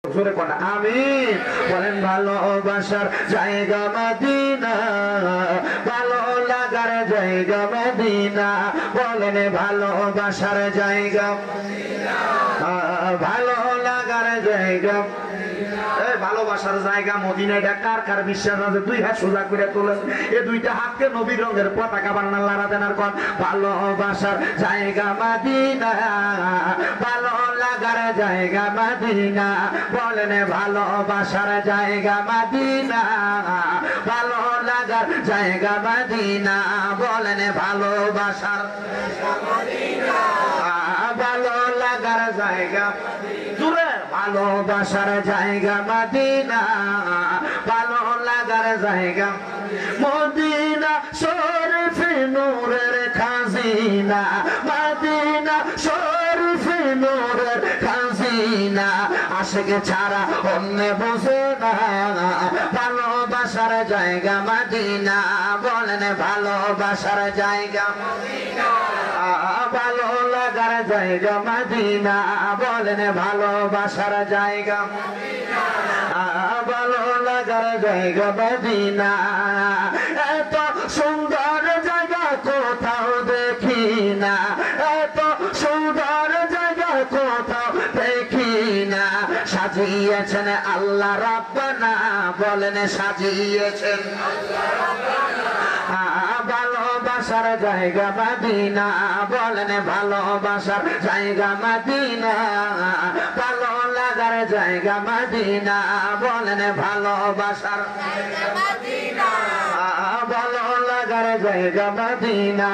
জোরে কোন আমিন বলেন। ভালোবাসার জায়গা মদিনা, ভালো লাগার জায়গা মদিনা, বলেন ভালোবাসার জায়গা, ভালো লাগার জায়গা, ভালোবাসার জায়গা মদিনা। এটা কার কার বিশ্বাস আছে? দুই হাত সোজা করে তোলেন, এই দুইটা হাতকে নবীর রঙের পতাকা বানান লারা দেন আর কোন ভালোবাসার জায়গা মদিনা, ভালো লাগার জায়গা মদিনা, বলেন ভালোবাসার জায়গা মদিনা, ভালো লাগার জায়গা মদিনা, বলেন ভালোবাসার ভালো লাগার জায়গা, জুড়ে ভালোবাসার জায়গা মদিনা, ভালো লাগার জায়গা মদিনা শরীফ নূরের খাজিনা, মদিনা শরীফ নূরের খাজিনা, আশিক ছাড়া অন্য বোঝে না, ভালোবাসার জায়গা মদিনা, বলেন ভালোবাসার জায়গা মদিনা, ভালো লাগার জায়গা মদিনা, বলেন ভালোবাসার জায়গা, ভালো লাগার জায়গা মদিনা। এত সুন্দর জায়গা কোথাও দেখি না, এত সুন্দর জায়গা কোথাও দেখি না, সাজিয়েছেন আল্লাহ রাব্বানা, বলেন সাজিয়েছেন ভালোবাসার জায়গা মদিনা, বলেন ভালোবাসার জায়গা মদিনা, ভালো লাগার জায়গা মদিনা, বলেন ভালোবাসার ভালো লাগার জায়গা মদিনা।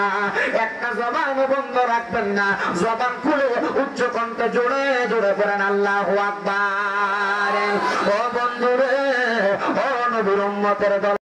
একটা জবান বন্ধ রাখবেন না, জবান খুলে উচ্চ কণ্ঠে জোরে জোরে বলেন আল্লাহু আকবার। ও বন্ধুরে, ও নবীর উম্মতের দল।